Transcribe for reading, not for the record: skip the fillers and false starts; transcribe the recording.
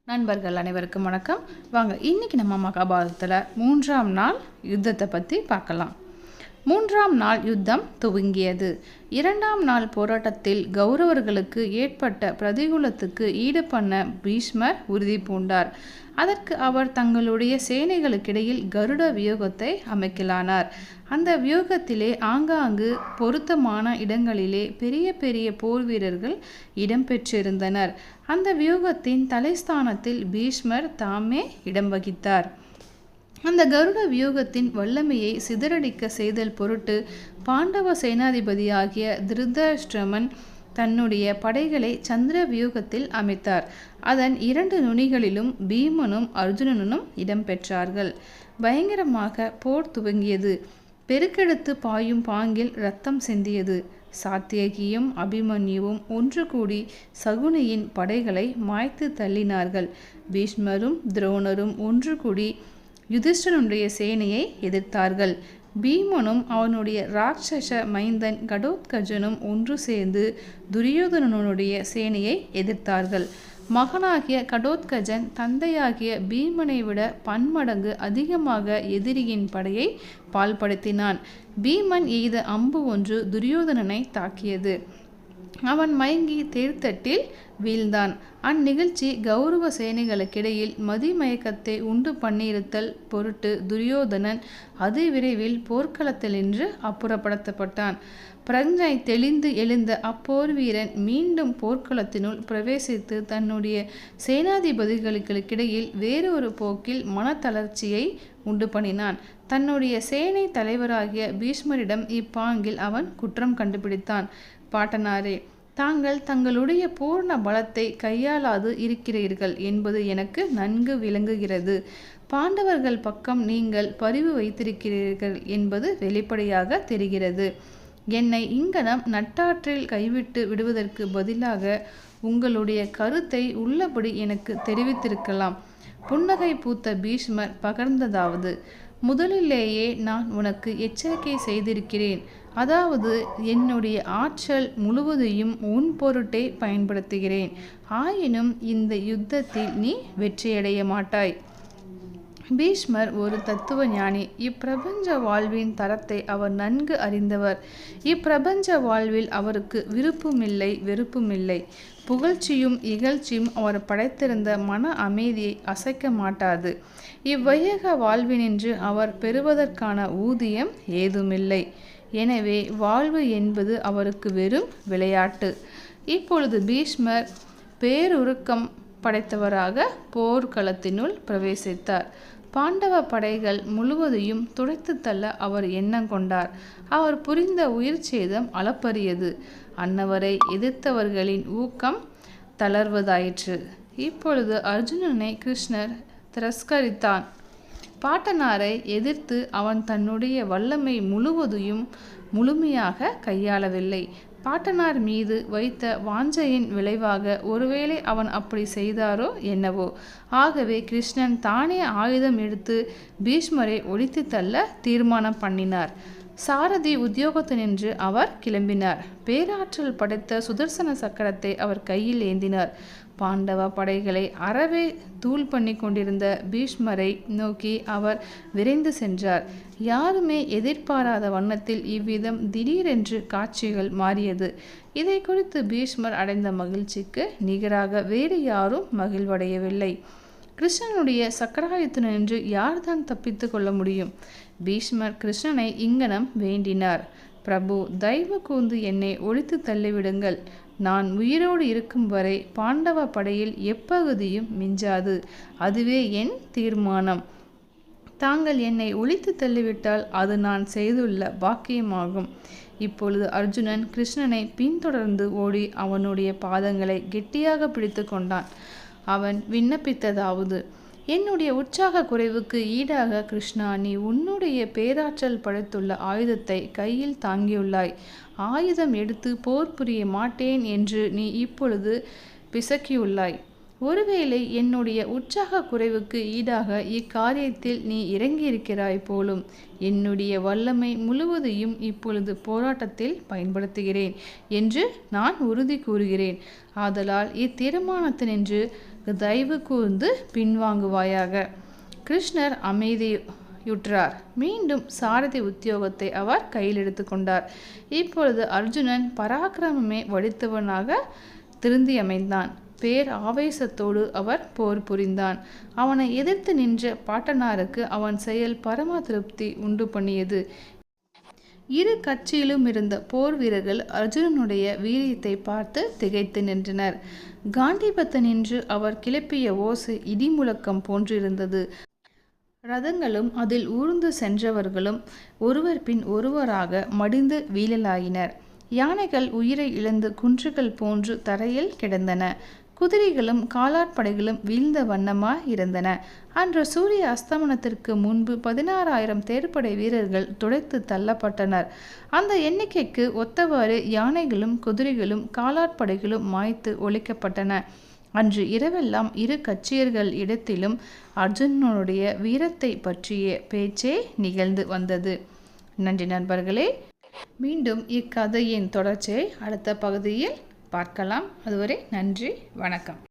நண்பர்கள் அனைவருக்கும் வணக்கம். வாங்க இன்னைக்கு நம்ம மகாபாரதத்தில் 3ஆம் நாள் யுத்தத்தை பற்றி பார்க்கலாம். 3ஆம் நாள் யுத்தம் துவங்கியது. 2ஆம் நாள் போராட்டத்தில் கௌரவர்களுக்கு ஏற்பட்ட பிரதிகூலத்துக்கு ஈடு பண்ண பீஷ்மர் உறுதி பூண்டார். அதற்கு அவர் தங்களுடைய சேனைகளுக்கிடையில் கருட வியூகத்தை அமைக்கலானார். அந்த வியூகத்திலே ஆங்காங்கு பொருத்தமான இடங்களிலே பெரிய பெரிய போர் வீரர்கள் இடம்பெற்றிருந்தனர். அந்த வியூகத்தின் தலைஸ்தானத்தில் பீஷ்மர் தாமே இடம் வகித்தார். அந்த கருட வியூகத்தின் வல்லமையை சிதறடிக்க செய்தல் பொருட்டு பாண்டவ சேனாதிபதியாகிய திருதராஷ்டிரன் தன்னுடைய படைகளை சந்திர வியூகத்தில் அமைத்தார். அதன் 2 நுனிகளிலும் பீமனும் அர்ஜுனனும் இடம்பெற்றார்கள். பயங்கரமாக போர் துவங்கியது. பெருக்கெடுத்து பாயும் பாங்கில் இரத்தம் சிந்தியது. சாத்தியகியும் அபிமன்யுவும் ஒன்று கூடி சகுனியின் படைகளை மாய்த்து தள்ளினார்கள். பீஷ்மரும் துரோணரும் ஒன்று கூடி யுதிஷ்டனுடைய சேனையை எதிர்த்தார்கள். பீமனும் அவனுடைய ராட்சச மைந்தன் கடோத்கஜனும் ஒன்று சேர்ந்து துரியோதனனுடைய சேனையை எதிர்த்தார்கள். மகனாகிய கடோத்கஜன் தந்தையாகிய பீமனை விட பன்மடங்கு அதிகமாக எதிரியின் படையை பாழ்படுத்தினான். பீமன் எய்த அம்பு ஒன்று துரியோதனனை தாக்கியது. அவன் மயங்கி தேர்தட்டில் வீழ்ந்தான். அந்நிகழ்ச்சி கௌரவ சேனைகளுக்கிடையில் மதிமயக்கத்தை உண்டு பண்ணியிருத்தல் பொருட்டு துரியோதனன் அதிவிரைவில் போர்க்களத்தினின்று அப்புறப்படுத்தப்பட்டான். பிரஜை தெளிந்து எழுந்த அப்போர் வீரன் மீண்டும் போர்க்களத்தினுள் பிரவேசித்து தன்னுடைய சேனாதிபதிகளுக்கிடையில் வேறொரு போக்கில் மனத்தளர்ச்சியை உண்டு பண்ணினான். தன்னுடைய சேனை தலைவராகிய பீஷ்மரிடம் இப்பாங்கில் அவன் குற்றம் கண்டுபிடித்தான். பாட்டனாரே, தாங்கள் தங்களுடைய பூர்ண பலத்தை கையாளாது இருக்கிறீர்கள் என்பது எனக்கு நன்கு விளங்குகிறது. பாண்டவர்கள் பக்கம் நீங்கள் பரிவு வைத்திருக்கிறீர்கள் என்பது வெளிப்படையாக தெரிகிறது. என்னை இங்கனம் நட்டாற்றில் கைவிட்டு விடுவதற்கு பதிலாக உங்களுடைய கருத்தை உள்ளபடி எனக்கு தெரிவித்திருக்கலாம். புன்னகை பூத்த பீஷ்மர் பகர்ந்ததாவது: முதலிலேயே நான் உனக்கு எச்சரிக்கை செய்திருக்கிறேன். அதாவது, என்னுடைய ஆற்றல் முழுவதையும் உன் பொருட்டே பயன்படுத்துகிறேன். ஆயினும் இந்த யுத்தத்தில் நீ வெற்றியடைய மாட்டாய். பீஷ்மர் ஒரு தத்துவ ஞானி. இப்பிரபஞ்ச வாழ்வின் தரத்தை அவர் நன்கு அறிந்தவர். இப்பிரபஞ்ச வாழ்வில் அவருக்கு விருப்புமில்லை, வெறுப்புமில்லை. புகழ்ச்சியும் இகழ்ச்சியும் அவர் படைத்திருந்த மன அமைதியை அசைக்க மாட்டாது. இவ்வையக வாழ்வினின்று அவர் பெறுவதற்கான ஊதியம் ஏதுமில்லை. எனவே வாழ்வு என்பது அவருக்கு வெறும் விளையாட்டு. இப்பொழுது பீஷ்மர் பேருருக்கம் படைத்தவராக போர்க்களத்தினுள் பிரவேசித்தார். பாண்டவ படைகள் முழுவதையும் துடைத்து தள்ள அவர் எண்ணம் கொண்டார். அவர் புரிந்த உயிர் சேதம் அளப்பரியது. அன்னவரை எதிர்த்தவர்களின் ஊக்கம் தளர்வதாயிற்று. இப்பொழுது அர்ஜுனனை கிருஷ்ணர் திரஸ்கரித்தான். பாட்டனாரை எதிர்த்து அவன் தன்னுடைய வல்லமை முழுவதையும் முழுமையாக கையாளவில்லை. பாட்டனார் மீது வைத்த வாஞ்சையின் விளைவாக ஒருவேளை அவன் அப்படி செய்தாரோ என்னவோ. ஆகவே கிருஷ்ணன் தானே ஆயுதம் எடுத்து பீஷ்மரை ஒழித்து தள்ள தீர்மானம் பண்ணினார். சாரதி உத்தியோகத்தினின்று அவர் கிளம்பினார். பேராற்றல் படைத்த சுதர்சன சக்கரத்தை அவர் கையில் ஏந்தினார். பாண்டவ படைகளை அறவே தூள் பண்ணி கொண்டிருந்த பீஷ்மரை நோக்கி அவர் விரைந்து சென்றார். யாருமே எதிர்பாராத வண்ணத்தில் இவ்விதம் திடீரென்று காட்சிகள் மாறியது. இதை குறித்து பீஷ்மர் அடைந்த மகிழ்ச்சிக்கு நிகராக வேறு யாரும் மகிழ்வடையவில்லை. கிருஷ்ணனுடைய சக்கராயுதனின்று யார்தான் தப்பித்து கொள்ள முடியும்? பீஷ்மர் கிருஷ்ணனை இங்கனம் வேண்டினார்: பிரபு, தயவு கூர்ந்து என்னை ஒழித்து தள்ளிவிடுங்கள். நான் உயிரோடு இருக்கும் வரை பாண்டவ படையில் எப்பகுதியும் மிஞ்சாது. அதுவே என் தீர்மானம். தாங்கள் என்னை ஒழித்து தள்ளிவிட்டால் அது நான் செய்துள்ள பாக்கியமாகும். இப்பொழுது அர்ஜுனன் கிருஷ்ணனை பின்தொடர்ந்து ஓடி அவனுடைய பாதங்களை கெட்டியாக பிடித்து கொண்டான். அவன் விண்ணப்பித்ததாவது: என்னுடைய உற்சாக குறைவுக்கு ஈடாக கிருஷ்ணா, நீ உன்னுடைய பேராற்றல் படைத்துள்ள ஆயுதத்தை கையில் தாங்கியுள்ளாய். ஆயுதம் எடுத்து போர் புரிய மாட்டேன் என்று நீ இப்பொழுது பிசக்கியுள்ளாய். ஒருவேளை என்னுடைய உற்சாக குறைவுக்கு ஈடாக இக்காரியத்தில் நீ இறங்கியிருக்கிறாய் போலும். என்னுடைய வல்லமை முழுவதையும் இப்பொழுது போராட்டத்தில் பயன்படுத்துகிறேன் என்று நான் உறுதி கூறுகிறேன். ஆதலால் இத்தீர்மானத்தினின்று தயவு கூர்ந்து பின்வாங்குவாயாக. கிருஷ்ணர் அமைதியுற்றார். மீண்டும் சாரதி உத்தியோகத்தை அவர் கையில் எடுத்து கொண்டார். இப்பொழுது அர்ஜுனன் பராக்கிரமமே வடித்தவனாக திருந்தியமைந்தான். பேர் ஆவேசத்தோடு அவர் போர் புரிந்தான். அவனை எதிர்த்து நின்ற பாட்டனாருக்கு அவன் செயல் பரம திருப்தி உண்டு பண்ணியது. இரு கட்சியிலும் இருந்த போர் வீரர்கள் அர்ஜுனனுடைய வீரியத்தை பார்த்து திகைத்து நின்றனர். காண்டீபத்தினின்று அவர் கிளப்பிய ஓசை இடிமுழக்கம் போன்றிருந்தது. ரதங்களும் அதில் ஊர்ந்து சென்றவர்களும் ஒருவர் பின் ஒருவராக மடிந்து வீழலாயினர். யானைகள் உயிரை இழந்து குன்றுகள் போன்று தரையில் கிடந்தன. குதிரைகளும் காலாட்படைகளும் வீழ்ந்த வண்ணமாய் இருந்தன. அன்று சூரிய அஸ்தமனத்திற்கு முன்பு 16,000 தேர்ப்படை வீரர்கள் துடைத்து தள்ளப்பட்டனர். அந்த எண்ணிக்கைக்கு ஒத்தவாறு யானைகளும் குதிரைகளும் காலாட்படைகளும் மாய்த்து ஒழிக்கப்பட்டன. அன்று இரவெல்லாம் இரு கட்சியர்கள் இடத்திலும் அர்ஜுனனுடைய வீரத்தை பற்றிய பேச்சே நிகழ்ந்து வந்தது. நன்றி நண்பர்களே. மீண்டும் இக்கதையின் தொடர்ச்சியை அடுத்த பகுதியில் பார்க்கலாம். அதுவரை நன்றி, வணக்கம்.